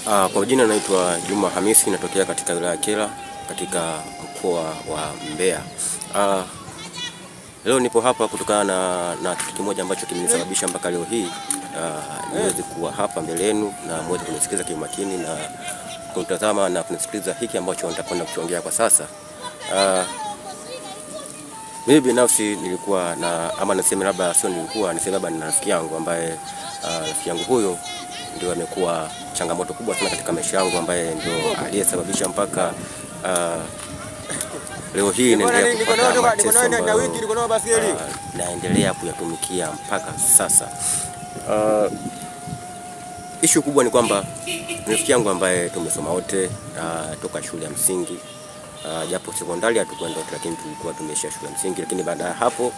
Kwa jina naitwa Juma Hamisi, natokea katika wilaya ya Kyela katika mkoa wa Mbeya. Leo nipo hapa kutokana na kitu kimoja ambacho kimenisababisha mpaka leo hii niweze kuwa hapa mbele yenu na mweze kunisikiliza kwa makini na kutazama na kunisikiliza hiki ambacho nitakwenda kukiongea kwa sasa. Mimi binafsi nilikuwa niseme labda ni rafiki yangu ambaye rafiki yangu huyo ndio amekuwa changamoto kubwa sana katika maisha yangu, ambaye ndio aliyesababisha mpaka leo hii naendelea kuyatumikia mpaka sasa. Issue kubwa ni kwamba rafiki yangu ambaye tumesoma wote toka shule ya msingi, japo sekondari hatukwenda wote, lakini tulikuwa tumesha shule ya msingi. Lakini baada ya hapo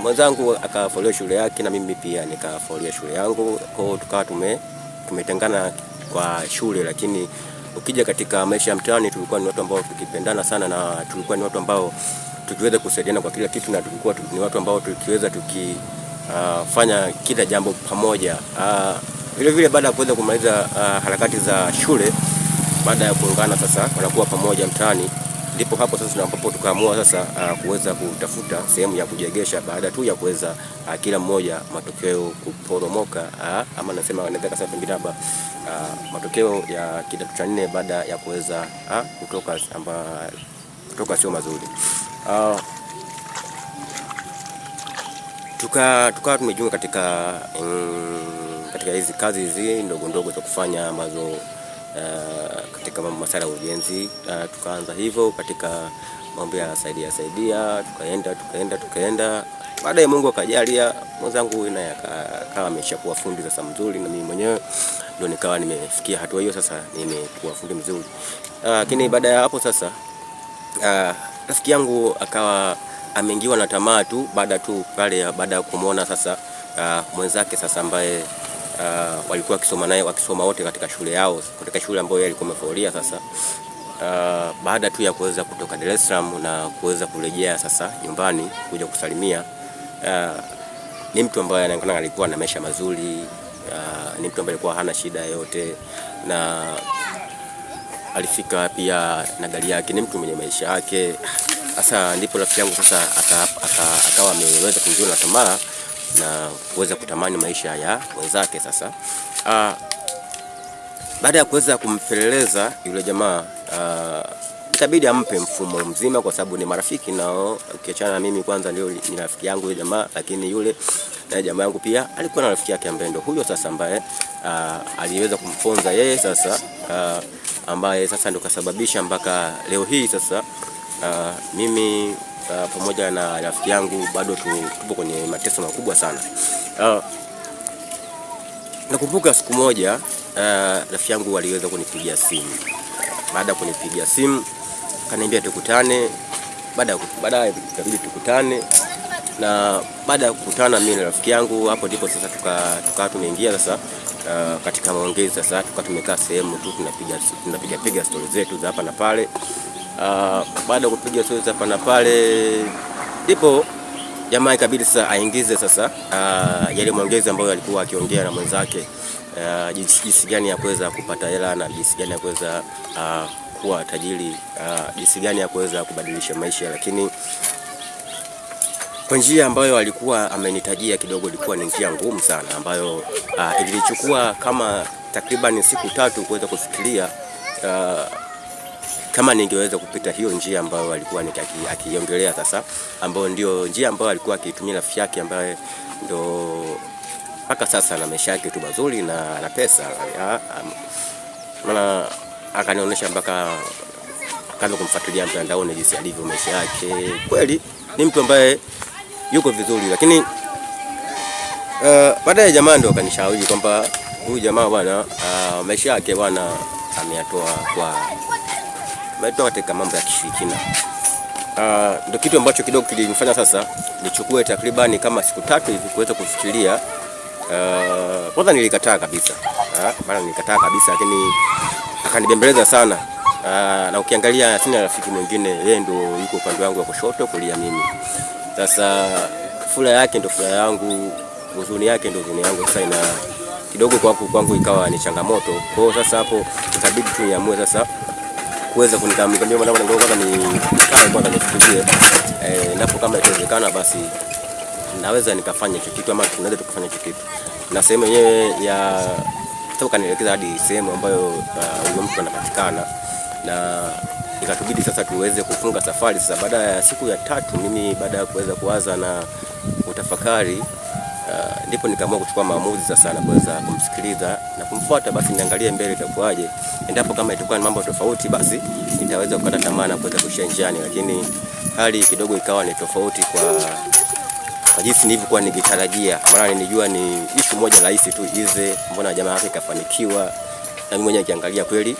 mwenzangu akafolea shule yake na mimi pia nikafolea shule yangu, kwa hiyo tukawa tumetengana kwa shule. Lakini ukija katika maisha ya mtaani, tulikuwa ni watu ambao tukipendana sana, na tulikuwa ni watu ambao tukiweza kusaidiana kwa kila kitu, na tulikuwa ni watu ambao tukiweza tukifanya kila jambo pamoja. Vile vile baada ya kuweza kumaliza harakati za shule, baada ya kuungana sasa wanakuwa pamoja mtaani, ndipo hapo sasa ambapo tukaamua sasa kuweza kutafuta sehemu ya kujiegesha, baada tu ya kuweza kila mmoja matokeo kuporomoka, ama nasema naweza kusema pengine hapa matokeo ya kidato cha 4 baada ya kuweza kutoka sio mazuri. Tukawa tumejiunga katika hizi kazi hizi ndogo ndogo za kufanya ambazo katika masuala ya ujenzi. Tukaanza hivyo katika mambo ya saidia, tukaenda. Baadaye Mungu akajalia mwenzangu naye akawa ameshakuwa fundi sasa mzuri, na mimi mwenyewe ndio nikawa nimefikia hatua hiyo, sasa nimekuwa fundi mzuri. Lakini baada ya hapo sasa rafiki yangu akawa ameingiwa na tamaa tu baada ya kumuona sasa mwenzake sasa ambaye walikuwa wakisoma wote katika shule yao, katika shule ambayo yeye alikuwa amefolea. Sasa baada tu ya kuweza kutoka Dar es Salaam na kuweza kurejea sasa nyumbani kuja kusalimia, ni mtu ambaye anaonekana alikuwa na maisha mazuri, ni mtu ambaye alikuwa hana shida yoyote, na alifika pia na gari yake, ni mtu mwenye maisha yake. Sasa ndipo rafiki yangu sasa akawa ameweza kuingiwa na tamaa na kuweza kutamani maisha ya wenzake. Sasa baada ya kuweza kumpeleleza yule jamaa, ikabidi ampe mfumo mzima, kwa sababu ni marafiki nao. Ukiachana na mimi, kwanza ndio ni rafiki yangu yule jamaa, lakini yule na jamaa yangu pia alikuwa na rafiki yake ambaye ndio huyo sasa ambaye aliweza kumfonza yeye sasa, ambaye sasa ndio kasababisha mpaka leo hii sasa mimi pamoja na rafiki yangu bado tupo kwenye mateso makubwa sana. Nakumbuka siku moja rafiki yangu aliweza kunipigia simu. Baada ya kunipigia simu akaniambia tukutane, baadaye ikabidi tukutane, na baada ya kukutana mimi na rafiki yangu, hapo ndipo sasa tukawa tumeingia sasa katika maongezi. Sasa tukawa tumekaa sehemu tu tunapiga stories zetu za hapa na pale. Baada ya kupiga stories hapa na pale, ndipo jamaa ikabidi sasa aingize sasa yale maongezi ambayo alikuwa akiongea na mwenzake, jinsi gani ya kuweza kupata hela na jinsi gani ya kuweza kuwa tajiri, jinsi gani ya kuweza kubadilisha maisha. Lakini kwa njia ambayo alikuwa amenitajia kidogo ilikuwa ni njia ngumu sana, ambayo ilichukua kama takriban siku 3 kuweza kufikiria kama ningeweza kupita hiyo njia ambayo alikuwa akiongelea sasa, ambayo ndio njia ambayo alikuwa akitumia rafiki yake, ambaye ndio mpaka sasa na maisha yake tu mazuri na pesa. Maana akanionyesha mpaka akaanza kumfuatilia mtandaoni jinsi alivyo maisha yake. Kweli ni mtu ambaye yuko vizuri, lakini baadaye jamaa ndio akanishauri kwamba huyu jamaa bwana, maisha yake bwana ametoa katika mambo ya kishirikina. Ndio kitu ambacho kidogo kilinifanya sasa nichukue takribani kama siku 3 hivi kuweza kufikiria. Kwanza nilikataa kabisa, lakini akanibembeleza sana. Na ukiangalia sina rafiki mwingine, yeye ndio yuko upande wangu wa kushoto kulia mimi. Sasa furaha yake ndio furaha yangu, huzuni yake ndio huzuni yangu. Sasa kidogo kwangu ikawa ni changamoto. Kwa hiyo sasa hapo ikabidi tu niamue sasa kuweza kunikamia mwana kwanza ni kama kwanza nifikirie napo kama itawezekana basi naweza nikafanya hicho kitu ama tunaweza tukafanya hicho kitu. Na sehemu yenyewe ya toka nielekeza hadi sehemu ambayo huyo mtu anapatikana, na ikatubidi sasa tuweze kufunga safari. Sasa baada ya siku ya 3 mimi baada ya kuweza kuwaza na utafakari ndipo nikaamua kuchukua maamuzi sasa na kuweza kumsikiliza na kumfuata, basi niangalie mbele itakuwaje. Endapo kama itakuwa ni mambo tofauti, basi nitaweza kukata tamaa na kuweza kushia njiani, lakini hali kidogo ikawa ni tofauti kwa jinsi nilivyokuwa nikitarajia. Maana nilijua ni issue moja rahisi tu ize, mbona jamaa yake kafanikiwa, na mimi mwenyewe nikiangalia kweli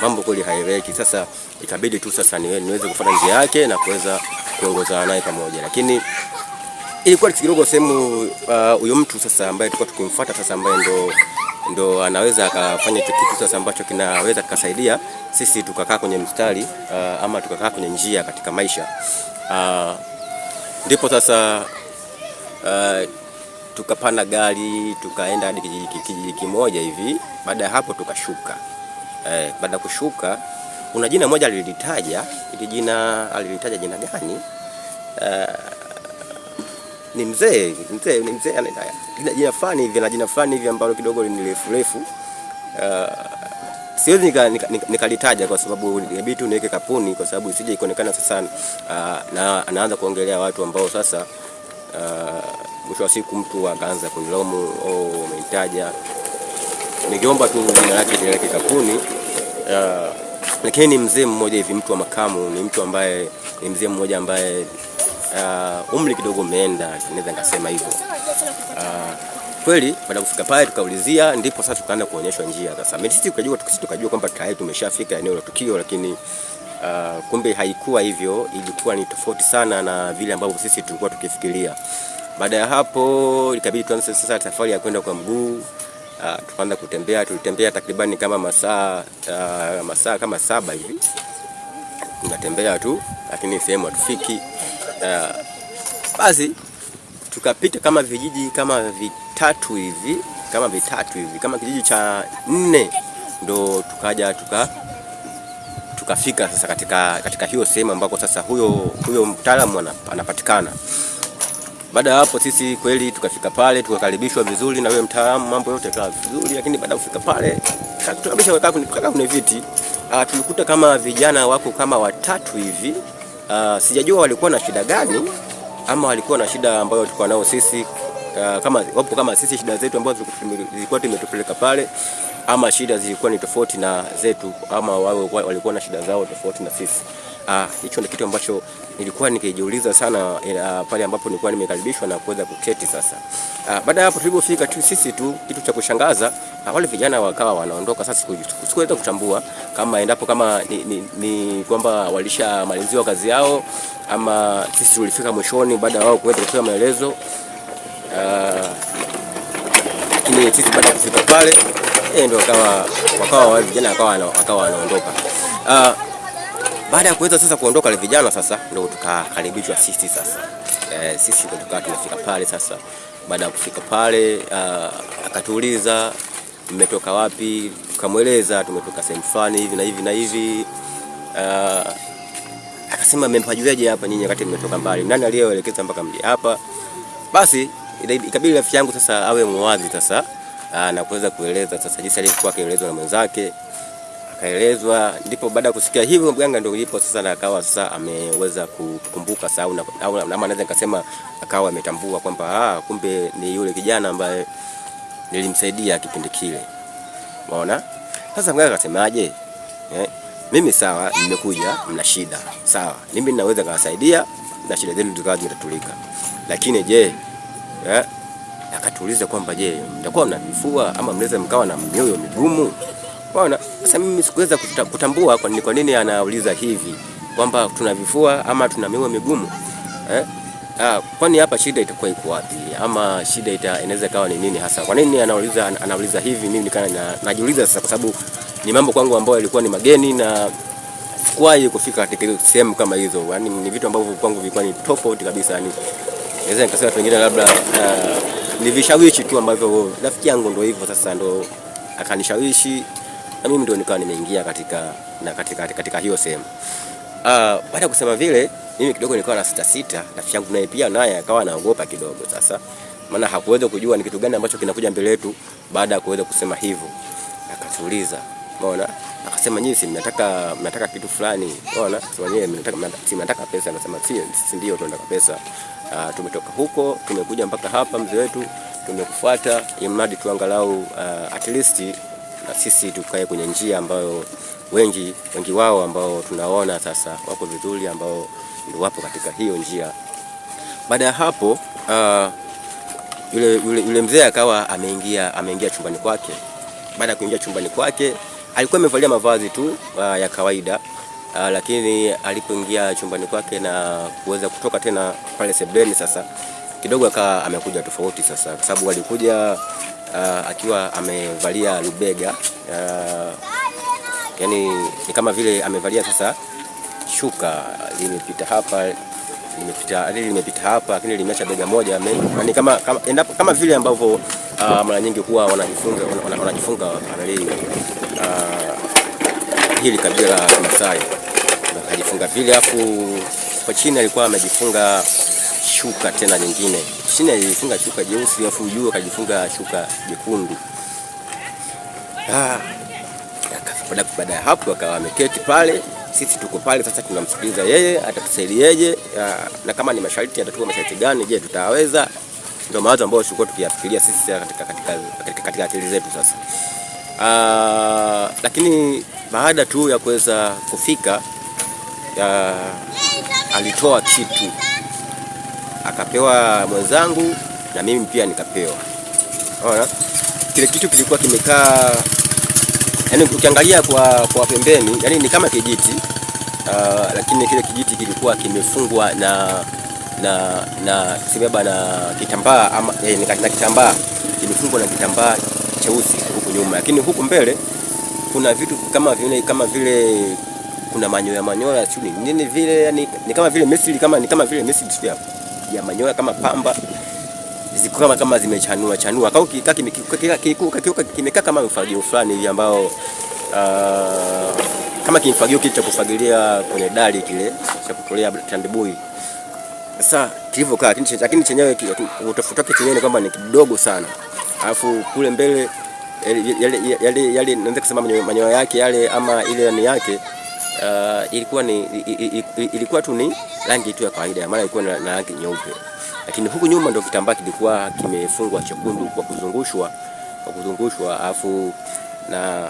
mambo kweli haeleweki. Sasa ikabidi tu sasa niweze kufuata njia yake na kuweza kuongozana naye pamoja, lakini ilikuwa kidogo sehemu huyo mtu sasa ambaye tulikuwa tukimfuata sasa, ambaye ndo anaweza akafanya hicho kitu sasa ambacho kinaweza kukasaidia sisi tukakaa kwenye mstari ama tukakaa kwenye njia katika maisha. Ndipo sasa tukapanda gari tukaenda hadi kijiji kimoja hivi. Baada ya hapo tukashuka. Baada ya kushuka kuna jina moja alilitaja. Ile jina alilitaja jina gani? Ni mzee jina fulani hivi na jina fulani hivi ambalo kidogo ni refu. Siwezi nikalitaja kwa sababu inabidi tu niweke kapuni, kwa sababu isije ikaonekana sasa na anaanza kuongelea watu ambao sasa mwisho wa siku mtu akaanza kunilomu umenitaja. Ningeomba tu jina lake niweke kapuni. Lakini ni mzee mmoja hivi, mtu wa makamu, ni mtu ambaye ni mzee mmoja ambaye umri kidogo umeenda, naweza nikasema hivyo. Kweli baada ya kufika pale tukaulizia, ndipo sasa tukaanza kuonyeshwa njia. Sasa sisi tukajua kwamba tayari tumeshafika eneo la tukio, lakini kumbe haikuwa hivyo, ilikuwa ni tofauti sana na vile ambavyo sisi tulikuwa tukifikiria. Baada ya hapo ikabidi tuanze sasa safari ya kwenda kwa mguu. Tukaanza kutembea, tulitembea takribani kama masaa kama 7 hivi. Tunatembea tu lakini sehemu hatufiki. Basi tukapita kama vijiji kama vitatu hivi, kama kijiji cha 4 ndo tukaja tukafika sasa katika hiyo sehemu ambako sasa huyo mtaalamu anapatikana. Baada ya hapo sisi kweli tukafika pale, tukakaribishwa vizuri na huyo mtaalamu, mambo yote yakawa vizuri. Lakini baada ya kufika pale tukakaa kwenye viti. Tulikuta kama vijana wako kama 3 hivi. Sijajua walikuwa na shida gani ama walikuwa na shida ambayo tulikuwa nao sisi, kama sisi shida zetu ambazo zilikuwa tumetupeleka pale, ama shida zilikuwa ni tofauti na zetu, ama wao walikuwa na shida zao tofauti na sisi. Hicho ni kitu ambacho nilikuwa nikijiuliza sana pale ambapo nilikuwa nimekaribishwa na kuweza kuketi sasa. Baada ya hapo tulipofika tu sisi tu, kitu cha kushangaza wale vijana wakawa wanaondoka. Sasa sikuweza kutambua kama endapo kama ni kwamba walishamaliziwa kazi yao ama sisi tulifika mwishoni baada ya wao kuweza kutoa maelezo. Lakini sisi baada ya kufika pale ndio wakawa vijana wakawa wanaondoka. Baada ya kuweza sasa kuondoka wale vijana sasa ndio tukakaribishwa sisi sasa. Sisi ndio tukawa tunafika pale sasa. Baada ya kufika pale akatuuliza mmetoka wapi? Tukamweleza tumetoka sehemu fulani hivi na hivi na hivi. Akasema mmempajuaje hapa nyinyi wakati mmetoka mbali? Nani aliyewaelekeza mpaka mje hapa? Basi ikabidi rafiki yangu sasa awe muwazi sasa na kuweza kueleza sasa jinsi alivyokuwa akielezwa na mwenzake. Akaelezwa, ndipo baada ya kusikia hivyo mganga ndio yupo sasa na akawa sasa ameweza kukumbuka sasa au naweza nikasema akawa ametambua kwamba kumbe ni yule kijana ambaye nilimsaidia kipindi kile. Umeona? Sasa mganga akasemaje? Mimi sawa, nimekuja, mna shida. Sawa, mimi ninaweza kuwasaidia na shida zenu zikawa zitatulika. Lakini je, akatuuliza kwamba je, mtakuwa mnavifua ama mnaweza mkawa na mioyo migumu? Unaona? Sasa mimi sikuweza kutambua kwa nini anauliza hivi kwamba tunavifua ama tuna mioyo migumu. Kwani hapa shida itakuwa iko wapi? Ama shida inaweza kawa ni nini hasa? Kwa nini anauliza hivi? Mimi nikana najiuliza sasa, kwa sababu ni mambo kwangu ambayo yalikuwa ni mageni na sikuwahi kufika katika sehemu kama hizo. Yaani ni vitu ambavyo kwangu vilikuwa ni tofauti kabisa. Yani naweza nikasema pengine labda ni vishawishi tu ambavyo rafiki yangu ndio hivyo sasa, ndo akanishawishi na mimi ndio nikawa nimeingia katika hiyo sehemu. Baada ya kusema vile, mimi kidogo nilikuwa na sita, rafiki yangu naye pia akawa anaogopa kidogo sasa, maana hakuweza kujua ni kitu gani ambacho kinakuja mbele yetu. Baada ya kuweza kusema hivyo, akatuuliza, umeona, akasema nyinyi si mnataka kitu fulani, umeona, sio wenyewe mnataka pesa. Anasema si ndio, tunataka pesa. Tumetoka huko tumekuja mpaka hapa, mzee wetu, tumekufuata imradi tu angalau at least na sisi tukae kwenye njia ambayo wengi wao ambao tunaona sasa wako vizuri, ambao ndio wapo katika hiyo njia. Baada ya hapo yule mzee akawa ameingia chumbani kwake. Baada ya kuingia chumbani kwake, alikuwa amevalia mavazi tu ya kawaida, lakini alipoingia chumbani kwake na kuweza kutoka tena pale sebuleni, sasa kidogo akawa amekuja tofauti sasa, kwa sababu alikuja akiwa amevalia lubega, yani ni kama vile amevalia sasa shuka limepita hapa, lakini limeacha bega moja, yani kama vile ambavyo mara nyingi huwa wanajifunga hili kabila la Masai, akajifunga vile, afu kwa chini alikuwa amejifunga shuka tena nyingine. Chini alijifunga shuka jeusi, afu juu akajifunga shuka jekundu. Baada ya hapo akawa ameketi pale, sisi tuko pale sasa tunamsikiliza yeye atatusaidiaje, na kama ni masharti atatoa masharti gani, je tutaweza. Ndio mawazo ambayo tulikuwa tukiyafikiria sisi katika akili zetu sasa. Lakini baada tu ya kuweza kufika, alitoa kitu akapewa mwenzangu na mimi pia nikapewa. Unaona, kile kitu kilikuwa kimekaa, yani ukiangalia kwa pembeni, yani ni kama kijiti, lakini kile kijiti kilikuwa kimefungwa na sibeba na kitambaa ama na kitambaa kimefungwa na kitambaa cheusi huku nyuma, lakini huku mbele kuna vitu kama vile kuna manyoya sio nini vile, yani ni kama vile Misri, ni kama vile Misri ya manyoya kama pamba, ziko kama zimechanua au kimekaa kama mfagio fulani hivi ambao kama kimfagio kile cha kufagilia kwenye dari kile cha kutolea tandibui. Sasa kilivyokaa, lakini chenyewe utafutake chenyewe ni kwamba ni kidogo sana, alafu kule mbele yale naweza kusema manyoya yake yale ama ile ndani yake ilikuwa tu ni rangi tu ya kawaida, maana ilikuwa na rangi nyeupe, lakini huku nyuma ndio kitambaa kilikuwa kimefungwa chekundu kwa kuzungushwa, alafu na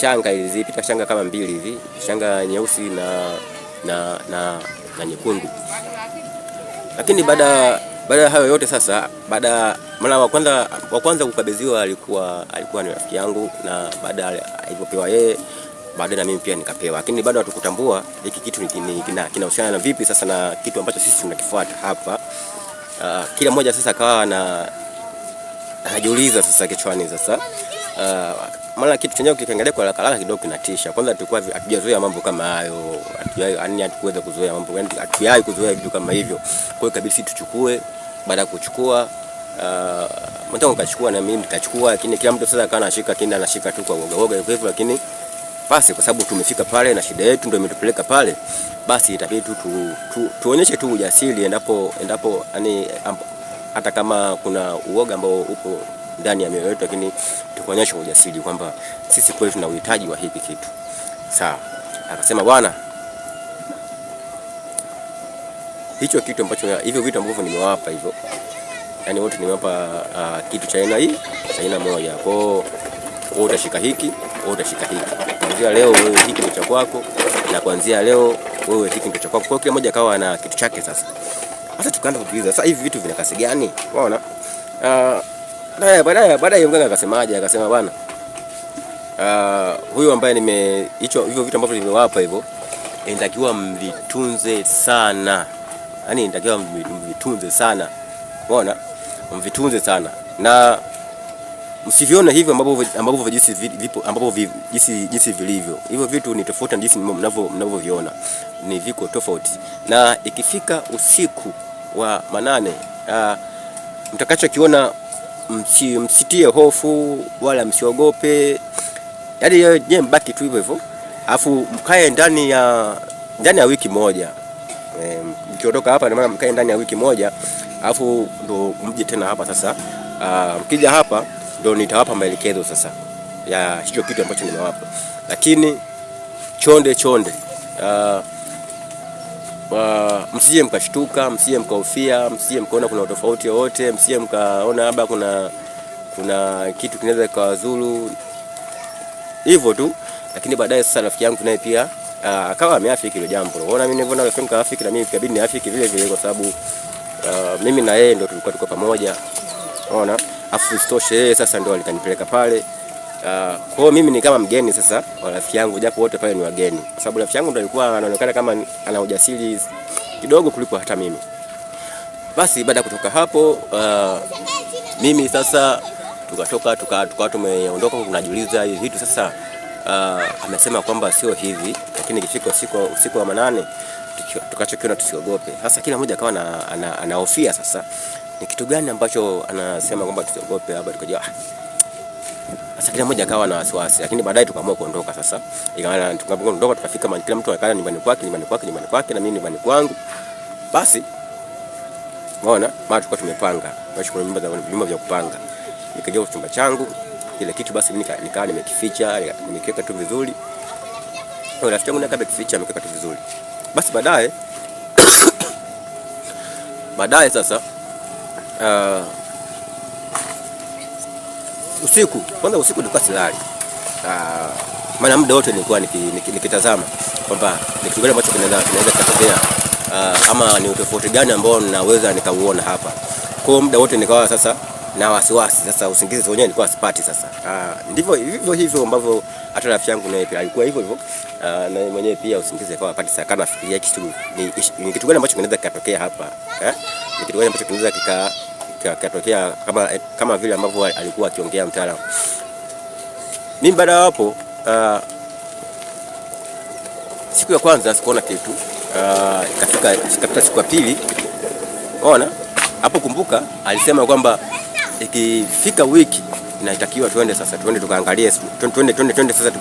shanga ilizipita, shanga kama mbili hivi, shanga nyeusi na nyekundu. Lakini baada ya hayo yote sasa, mara wa kwanza kukabidhiwa alikuwa ni rafiki yangu, na baada alipopewa yeye, baada na mimi pia nikapewa. Lakini bado hatukutambua hiki kitu kinahusiana na vipi sasa na kitu ambacho sisi tunakifuata hapa. Kila mmoja sasa akawa anajiuliza sasa kichwani sasa, maana kitu chenyewe kikiangalia kwa haraka kidogo kinatisha. Kwanza tulikuwa hatujazoea mambo kama hayo, hatukuweza kuzoea mambo, hatujawahi kuzoea vitu kama hivyo. Kwa hiyo kabisa tuchukue. Baada ya kuchukua, mtango kachukua na mimi nikachukua, lakini kila mtu sasa akawa anashika tu kwa uoga hivyo. Lakini basi kwa sababu tumefika pale na shida yetu ndio imetupeleka pale, basi itabidi tuonyeshe tu ujasiri endapo yani, hata kama kuna uoga ambao upo ndani ya mioyo yetu, lakini tukuonyesha ujasiri kwamba sisi kweli tuna uhitaji wa hiki kitu. Sawa. Akasema bwana, hicho kitu ambacho hivyo vitu ambavyo nimewapa hivyo, yani wote nimewapa kitu cha aina moja. Kwa hiyo wewe utashika hiki, wewe utashika hiki. Kuanzia leo wewe hiki ndio cha kwako, na kuanzia leo wewe hiki ndio cha kwako. Kwa hiyo kila mmoja akawa na kitu chake sasa. Sasa tukaanza kuuliza, sasa hivi vitu vina kasi gani? Unaona? Baadaye mganga akasemaje? Akasema bwana, huyu ambaye hivyo vitu ambavyo nimewapa hivyo, inatakiwa mvitunze sana. Yaani inatakiwa mvitunze sana. Unaona? Mvitunze sana. Na msivione hivyo ambavyo jinsi vilivyo. Hivyo vitu ni tofauti na jinsi mnavyoviona. Ni viko tofauti. Na ikifika usiku wa manane, mtakachokiona msitie hofu wala msiogope. Yaani yeye mbaki tu hivyo hivyo. Alafu mkae ndani ya wiki moja. Mkiondoka hapa, maana mkae ndani ya wiki moja, alafu ndo mje tena hapa sasa. Mkija hapa ndo nitawapa maelekezo sasa ya hicho kitu ambacho nimewapa. Lakini chonde msije mkashtuka, msije mkahofia, msije mkaona kuna tofauti wowote, msije mkaona labda kuna kitu kinaweza kawazuru hivyo tu. Lakini baadaye sasa rafiki yangu naye pia akawa ameafiki hilo jambo. Unaona, mimi nilivyoona rafiki yangu kaafiki, na mimi ikabidi niafiki vile vile, kwa sababu mimi na yeye ndo tulikuwa tuko pamoja. Unaona, afu isitoshe yeye sasa ndo alikanipeleka pale. Kwa hiyo mimi ni kama mgeni sasa wa rafiki yangu, japo wote pale ni wageni, kwa sababu rafiki yangu ndo alikuwa anaonekana kama ana ujasiri kidogo kuliko hata mimi. Basi baada ya kutoka hapo, mimi sasa tukatoka tumeondoka, tunajiuliza hivi vitu sasa. Amesema kwamba sio hivi, lakini ikifika usiku wa manane tukachokiona tusiogope. Sasa kila mmoja akawa anahofia sasa ni kitu gani ambacho anasema kwamba tusiogope. Hapa tukaja sasa kila mmoja akawa na wasiwasi, lakini baadaye tukaamua kuondoka sasa. Ikawa tukaondoka, tukafika kila mtu akaenda nyumbani kwake na mimi nyumbani kwangu. Basi unaona, mara tulikuwa tumepanga, tunachukua nyumba vya kupanga. Nikaja kwa chumba changu kile kitu, basi mimi nikawa nimekificha, nimekiweka tu vizuri. Rafiki yangu nakabe kificha, ameweka tu vizuri. Basi baadaye usiku nilikuwa silali. Maana muda wote nilikuwa nikitazama kwamba ni kitu gani ambacho kinaweza kutokea, ama ni utofauti gani ambao ninaweza nikauona hapa. Kwa muda wote nikawa sasa na wasiwasi. Sasa usingizi wenyewe nilikuwa sipati sasa. Ndivyo hivyo ambavyo hata rafiki yangu naye pia alikuwa hivyo, na mwenyewe pia usingizi akawa hapati. Sasa kana nafikiria ni kitu gani ambacho kinaweza kikatokea hapa, ni kitu gani ambacho kinaweza kikatokea kama vile ambavyo alikuwa akiongea mtaalamu. Mimi baada ya hapo, siku ya kwanza sikuona kitu, ikafika siku ya pili. Unaona hapo, kumbuka alisema kwamba ikifika wiki inatakiwa twende tukaangalie, twende sasa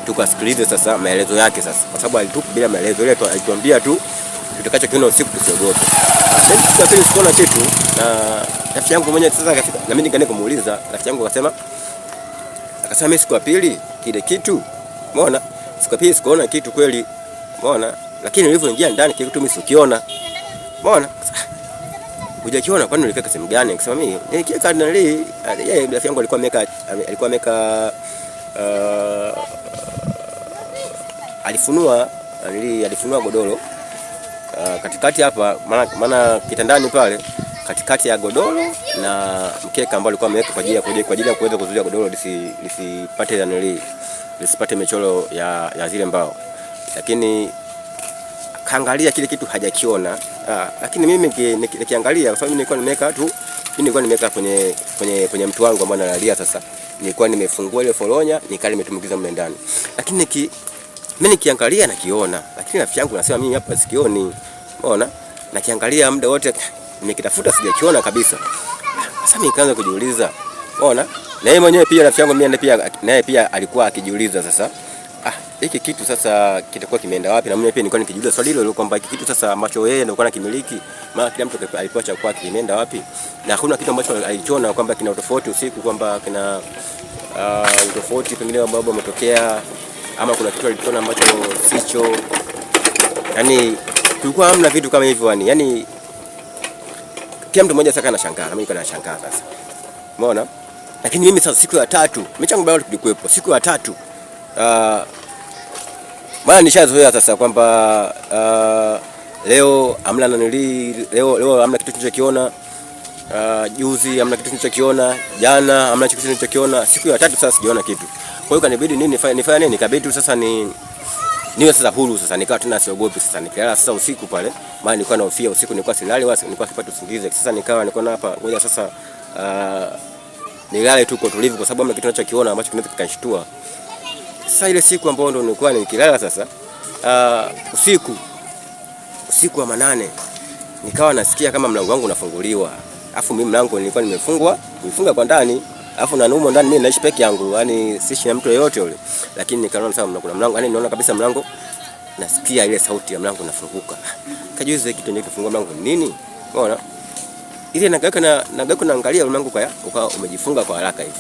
tukasikilize sasa maelezo yake sasa, kwa sababu alitupa bila maelezo ile, alituambia tu tutakachokiona usiku tusiogope. Mimi siku ya pili sikuona kitu, na rafiki yangu mwenyewe sasa akafika, na mimi nikaenda kumuuliza rafiki yangu, akasema mimi siku ya pili kile kitu, umeona, siku ya pili sikuona kitu kweli, umeona, lakini nilivyoingia ndani kile kitu mimi sikiona, umeona. Hujakiona kwani uliweka sehemu gani? Akasema mimi nikiweka ndani, yeye rafiki yangu alikuwa ameweka alifunua godoro katikati hapa, maana kitandani pale katikati ya godoro na mkeka ambao alikuwa ameweka kwa ajili ya kuweza kuzuia godoro lisipate michoro ya zile mbao. Lakini kaangalia kile kitu hajakiona. Lakini mimi nikiangalia, kwa sababu nilikuwa nimeweka kwenye mtu wangu ambao analalia. Sasa nilikuwa nimefungua ile foronya, nikaa nimetumbukiza mle ndani. Lakini mimi nikiangalia nakiona, lakini rafiki yangu anasema mimi hapa sikioni. Umeona? Nakiangalia muda wote nimekitafuta sijakiona kabisa. Sasa mimi nikaanza kujiuliza. Umeona? Na yeye mwenyewe pia rafiki yangu mimi naye pia alikuwa akijiuliza sasa, hiki kitu sasa kitakuwa kimeenda wapi? Na mimi pia nilikuwa nikijiuliza swali hilo kwamba hiki kitu sasa ambacho yeye ndio alikuwa anakimiliki, maana kila mtu alipewa cha kwake, kimeenda wapi? Na hakuna kitu ambacho alichona kwamba kina tofauti usiku, kwamba kina tofauti pengine ambapo umetokea, ama kuna kitu alichona ambacho sicho. Yaani kulikuwa hamna vitu kama hivyo, yani kila mtu mmoja sasa anashangaa, na mimi niko nashangaa sasa. Umeona? Lakini mimi sasa siku ya tatu, michango bado tulikuwepo. Siku ya tatu maana nishazoea sasa kwamba leo amna leo amna kitu nilichokiona, juzi amna kitu nilichokiona, jana amna kitu nilichokiona, siku ya tatu sasa sijaona kitu. Kwa hiyo kanibidi nifanye nini? Nikabidi sasa niwe sasa huru sasa, nikawa tena siogopi sasa, nikalala sasa usiku pale, maana nilikuwa nahofia usiku, nilikuwa silali wala nilikuwa sipati usingizi. Sasa niko hapa ngoja sasa nilale tu kwa tulivu, kwa sababu amna kitu ninachokiona ambacho kinaweza kikanishtua. Sasa ile siku ambayo ndo nilikuwa nikilala sasa, usiku wa manane, nikawa nasikia kama mlango wangu unafunguliwa. Alafu mimi mlango nilikuwa nimefunga kwa ndani. Alafu na humo ndani mimi naishi peke yangu, yani sishi na mtu yeyote yule. Lakini nikaona sasa kuna mlango, yani naona kabisa mlango, nasikia ile sauti ya mlango unafunguka. Kajiuliza kitu nini kifungua mlango nini? Umeona? Ile nageuka naangalia mlango ukawa umejifunga kwa haraka hivi.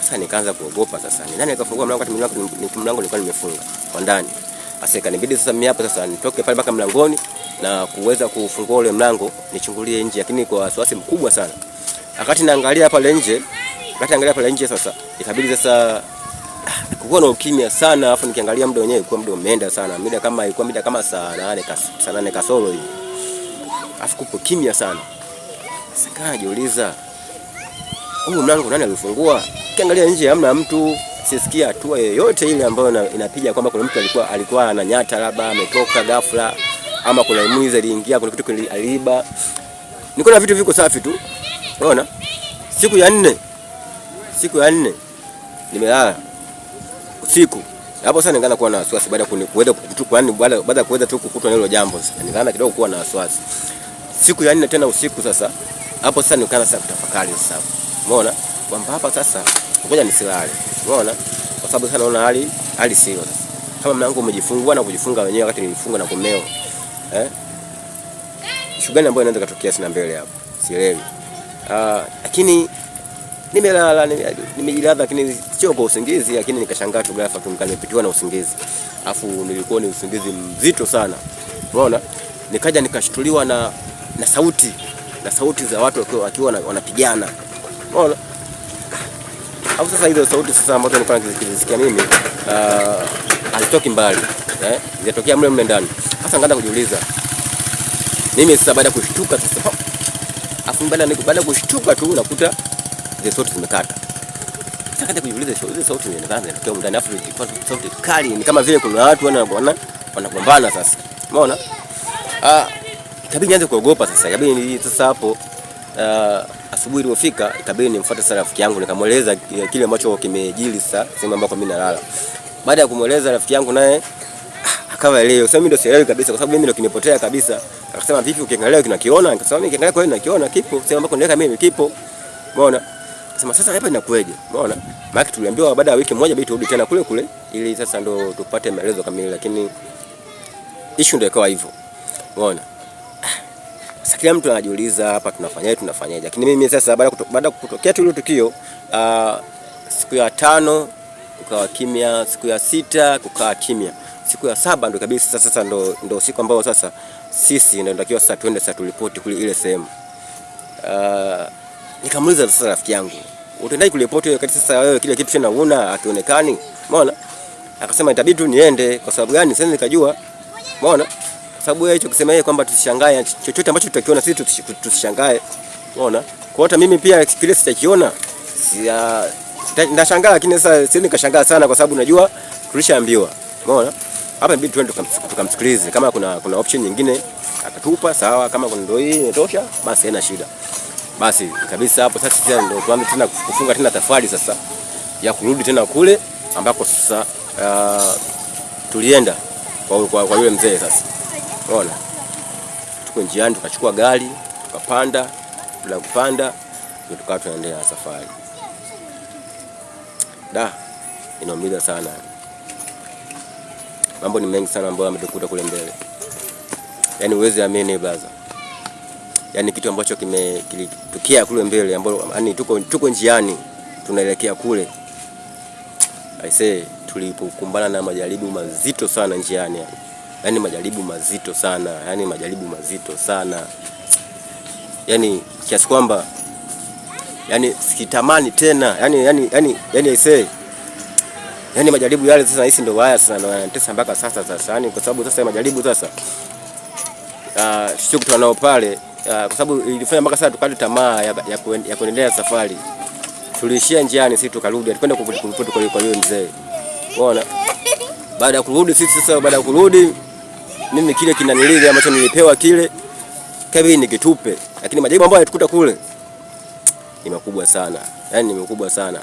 Sasa nikaanza kuogopa sasa. Ni nani akafungua mlango wakati mlango nilikuwa nimefunga kwa ndani? Sasa ikanibidi sasa mimi hapa sasa nitoke pale mpaka mlangoni na kuweza kufungua ule mlango nichungulie nje, lakini kwa wasiwasi mkubwa sana. Wakati naangalia pale nje sasa ikabidi sasa kuwa na ukimya sana, afu nikiangalia muda wenyewe kwa muda umeenda sana. Muda kama saa 8 kasoro hivi. Afu kupo kimya sana. Sasa najiuliza, huyu mlango nani alifungua? Kiangalia nje hamna mtu, sisikia hatua yoyote ile ambayo inapiga kwamba kuna mtu alikuwa ananyata, labda ametoka ghafla ama kuna mwizi aliingia, kuna kitu aliiba. Niko na vitu viko safi tu. Unaona? Siku ya 4 nimelala usiku. Hapo sasa nikaanza kuwa na wasiwasi baada ya kuweza kutupa, yani baada ya kuweza tu kukutwa na hilo jambo sasa. Nikaanza kidogo kuwa na wasiwasi. Siku ya 4 tena usiku sasa. Hapo sasa nikaanza sasa kutafakari sasa. Umeona? Kwamba hapa sasa ngoja nisilale. Umeona? Kwa sababu sasa naona hali sio sasa. Kama mlango umejifungua na kujifunga wenyewe wakati nilifunga na kumeo. Shughuli gani ambayo inaweza kutokea sina mbele hapo? Sielewi. Lakini nimelala nimejilaza, lakini sio kwa usingizi, lakini nikashangaa tu ghafla tu nimepitiwa na usingizi. Afu nilikuwa ni usingizi mzito sana. Umeona? Nikaja nikashtuliwa na sauti za watu wakiwa wanapigana. Umeona? Au sasa hizo sauti sasa ambazo nilikuwa nikisikia mimi alitoki mbali. Zinatokea mle ndani. Sasa ngaanza kujiuliza. Mimi sasa baada ya kushtuka sasa. Afu baada ya kushtuka tu nakuta zile sauti zimekata. Sasa kaanza kujiuliza hizo sauti zinatokea ndani, afu zilikuwa sauti kali, ni kama vile kuna watu wanagombana sasa. Umeona? Ikabidi nianze kuogopa sasa. Ikabidi sasa hapo asubuhi iliyofika ikabidi nimfuate sasa rafiki yangu, nikamweleza kile ambacho kimejili sasa sema ambako mimi nalala. Baada ya kumweleza rafiki yangu naye akawa leo. Sasa mimi ndio sielewi kabisa kwa sababu mimi ndio kinipotea kabisa. Akasema vipi ukiangalia kinakiona? Nikasema mimi nikiangalia kwa hiyo nakiona kipo. Sema ambako nileka mimi kipo. Umeona? Akasema sasa hapa inakueje? Umeona? Maana tuliambiwa baada ya wiki moja bidi turudi tena kule ili sasa ndo tupate maelezo kamili, lakini issue ndio ikawa hivyo. Umeona? Sasa kila mtu anajiuliza hapa tunafanyaje? Lakini mimi sasa baada kutokea tu ile tukio siku ya 5 kukawa kimya, siku ya 6 kukawa kimya. Siku ya 7 ndo kabisa sasa ndo siku ambayo sasa sisi ndio tunatakiwa sasa twende sasa tulipoti kule ile sehemu. Nikamuuliza sasa rafiki yangu, utaendaje kulipoti wakati sasa wewe kile kitu tena una akionekani? Umeona? Akasema itabidi tu niende. Kwa sababu gani? Sasa nikajua. Umeona? Kwa sababu yeye hicho kusema yeye kwamba tusishangae chochote ambacho tutakiona sisi tusishangae. Umeona? Kwa hata mimi pia experience sitakiona. Ndashangaa, lakini sasa sisi nikashangaa sana kwa sababu najua tulishaambiwa. Umeona? Hapa inabidi tuende tukamsikilize. Kama kuna option nyingine akatupa sawa, kama kuna ndio hii inatosha basi haina shida. Basi kabisa hapo sasa sisi ndio tuanze tena kufunga tena safari sasa ya kurudi tena kule ambako sasa tulienda kwa yule mzee sasa. Unaona? Tuko njiani tukachukua gari, tukapanda, bila kupanda ndio tukawa tunaendelea safari. Inaumiza sana. Mambo ni mengi sana ambayo yametukuta kule mbele. Yaani uweze amini brother. Yaani kitu ambacho kilitokea kule mbele ambapo yani tuko njiani tunaelekea kule. I say tulipokumbana na majaribu mazito sana njiani. Yaani majaribu mazito sana. Yaani kiasi kwamba yaani sikitamani tena. Yaani I say yaani majaribu yale sasa hisi ndio haya sana ndio yanatesa mpaka sasa. Yaani kwa sababu sasa majaribu sasa sio kitu nao pale kwa sababu ilifanya mpaka sasa tukate tamaa ya kuendelea safari. Tuliishia njiani sisi tukarudi, tukwenda kuripoti kwa yule mzee. Unaona? Baada ya kurudi mimi kile kinanilili ambacho nilipewa kile kabidi nikitupe, lakini majaribu ambayo yalitukuta kule ni makubwa sana. Yaani ni makubwa sana.